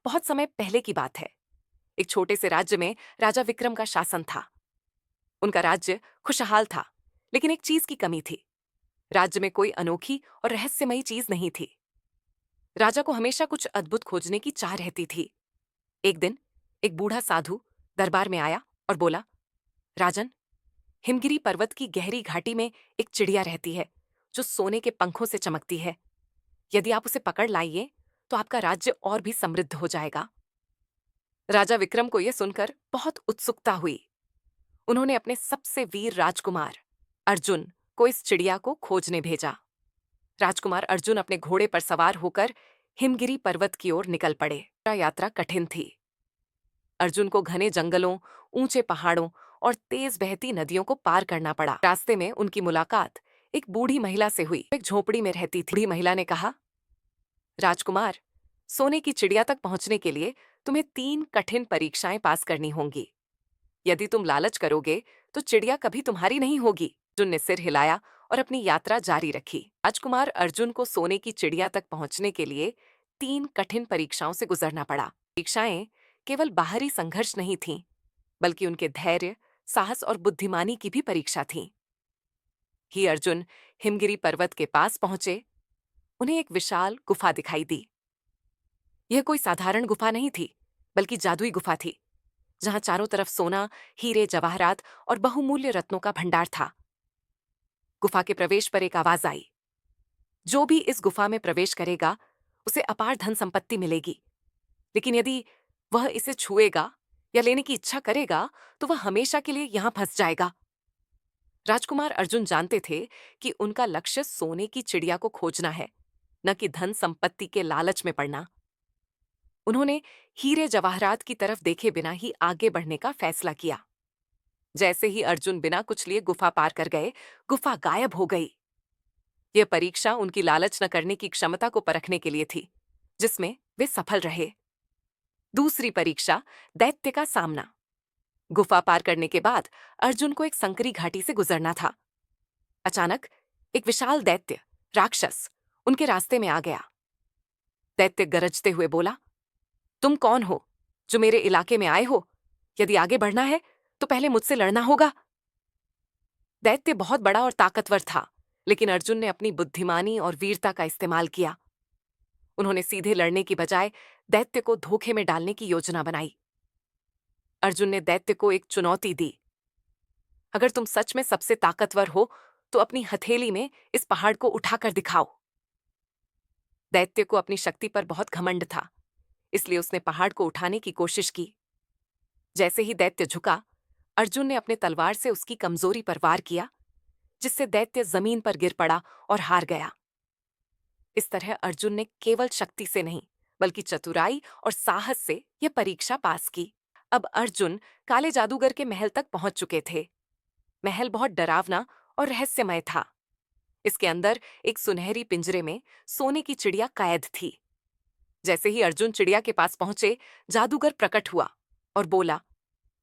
बहुत समय पहले की बात है। एक छोटे से राज्य में राजा विक्रम का शासन था। उनका राज्य खुशहाल था, लेकिन एक चीज की कमी थी। राज्य में कोई अनोखी और रहस्यमयी चीज नहीं थी। राजा को हमेशा कुछ अद्भुत खोजने की चाह रहती थी। एक दिन एक बूढ़ा साधु दरबार में आया और बोला, राजन, हिमगिरी पर्वत की गहरी घाटी में एक चिड़िया रहती है जो सोने के पंखों से चमकती है। यदि आप उसे पकड़ लाइए तो आपका राज्य और भी समृद्ध हो जाएगा। राजा विक्रम को यह सुनकर बहुत उत्सुकता हुई। उन्होंने अपने सबसे वीर राजकुमार अर्जुन को इस चिड़िया को खोजने भेजा। राजकुमार अर्जुन अपने घोड़े पर सवार होकर हिमगिरी पर्वत की ओर निकल पड़े। यात्रा कठिन थी। अर्जुन को घने जंगलों, ऊंचे पहाड़ों और तेज बहती नदियों को पार करना पड़ा। रास्ते में उनकी मुलाकात एक बूढ़ी महिला से हुई। एक झोपड़ी में रहती थी। बूढ़ी महिला ने कहा, राजकुमार, सोने की चिड़िया तक पहुंचने के लिए तुम्हें 3 कठिन परीक्षाएं पास करनी होंगी। यदि तुम लालच करोगे तो चिड़िया कभी तुम्हारी नहीं होगी। अर्जुन ने सिर हिलाया और अपनी यात्रा जारी रखी। राजकुमार अर्जुन को सोने की चिड़िया तक पहुंचने के लिए 3 कठिन परीक्षाओं से गुजरना पड़ा। परीक्षाएं केवल बाहरी संघर्ष नहीं थीं, बल्कि उनके धैर्य, साहस और बुद्धिमानी की भी परीक्षा थी। ही अर्जुन हिमगिरी पर्वत के पास पहुंचे, उन्हें एक विशाल गुफा दिखाई दी। यह कोई साधारण गुफा नहीं थी, बल्कि जादुई गुफा थी, जहां चारों तरफ सोना, हीरे, जवाहरात और बहुमूल्य रत्नों का भंडार था। गुफा के प्रवेश पर एक आवाज आई, जो भी इस गुफा में प्रवेश करेगा उसे अपार धन संपत्ति मिलेगी, लेकिन यदि वह इसे छुएगा या लेने की इच्छा करेगा तो वह हमेशा के लिए यहां फंस जाएगा। राजकुमार अर्जुन जानते थे कि उनका लक्ष्य सोने की चिड़िया को खोजना है, न कि धन संपत्ति के लालच में पड़ना। उन्होंने हीरे जवाहरात की तरफ देखे बिना ही आगे बढ़ने का फैसला किया। जैसे ही अर्जुन बिना कुछ लिए गुफा पार कर गए, गुफा गायब हो गई। यह परीक्षा उनकी लालच न करने की क्षमता को परखने के लिए थी, जिसमें वे सफल रहे। दूसरी परीक्षा, दैत्य का सामना। गुफा पार करने के बाद अर्जुन को एक संकरी घाटी से गुजरना था। अचानक एक विशाल दैत्य, राक्षस, उनके रास्ते में आ गया। दैत्य गरजते हुए बोला, तुम कौन हो जो मेरे इलाके में आए हो? यदि आगे बढ़ना है तो पहले मुझसे लड़ना होगा। दैत्य बहुत बड़ा और ताकतवर था, लेकिन अर्जुन ने अपनी बुद्धिमानी और वीरता का इस्तेमाल किया। उन्होंने सीधे लड़ने की बजाय दैत्य को धोखे में डालने की योजना बनाई। अर्जुन ने दैत्य को एक चुनौती दी, अगर तुम सच में सबसे ताकतवर हो तो अपनी हथेली में इस पहाड़ को उठाकर दिखाओ। दैत्य को अपनी शक्ति पर बहुत घमंड था, इसलिए उसने पहाड़ को उठाने की कोशिश की। जैसे ही दैत्य झुका, अर्जुन ने अपने तलवार से उसकी कमजोरी पर वार किया, जिससे दैत्य जमीन पर गिर पड़ा और हार गया। इस तरह अर्जुन ने केवल शक्ति से नहीं, बल्कि चतुराई और साहस से यह परीक्षा पास की। अब अर्जुन काले जादूगर के महल तक पहुंच चुके थे। महल बहुत डरावना और रहस्यमय था। इसके अंदर एक सुनहरी पिंजरे में सोने की चिड़िया कैद थी। जैसे ही अर्जुन चिड़िया के पास पहुंचे, जादूगर प्रकट हुआ और बोला,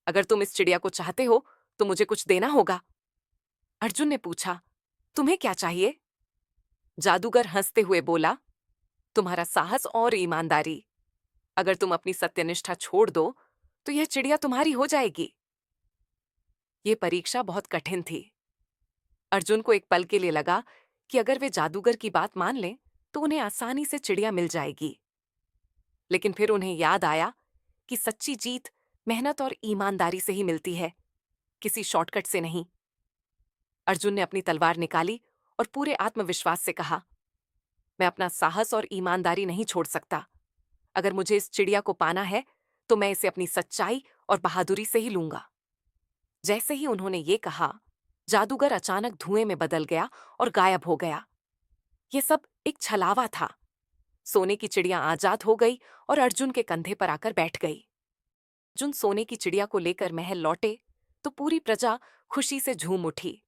अगर तुम इस चिड़िया को चाहते हो तो मुझे कुछ देना होगा। अर्जुन ने पूछा, तुम्हें क्या चाहिए? जादूगर हंसते हुए बोला, तुम्हारा साहस और ईमानदारी। अगर तुम अपनी सत्यनिष्ठा छोड़ दो तो यह चिड़िया तुम्हारी हो जाएगी। यह परीक्षा बहुत कठिन थी। अर्जुन को एक पल के लिए लगा कि अगर वे जादूगर की बात मान लें तो उन्हें आसानी से चिड़िया मिल जाएगी। लेकिन फिर उन्हें याद आया कि सच्ची जीत मेहनत और ईमानदारी से ही मिलती है, किसी शॉर्टकट से नहीं। अर्जुन ने अपनी तलवार निकाली और पूरे आत्मविश्वास से कहा, मैं अपना साहस और ईमानदारी नहीं छोड़ सकता। अगर मुझे इस चिड़िया को पाना है तो मैं इसे अपनी सच्चाई और बहादुरी से ही लूंगा। जैसे ही उन्होंने ये कहा, जादूगर अचानक धुएं में बदल गया और गायब हो गया। यह सब एक छलावा था। सोने की चिड़िया आजाद हो गई और अर्जुन के कंधे पर आकर बैठ गई। अर्जुन सोने की चिड़िया को लेकर महल लौटे तो पूरी प्रजा खुशी से झूम उठी।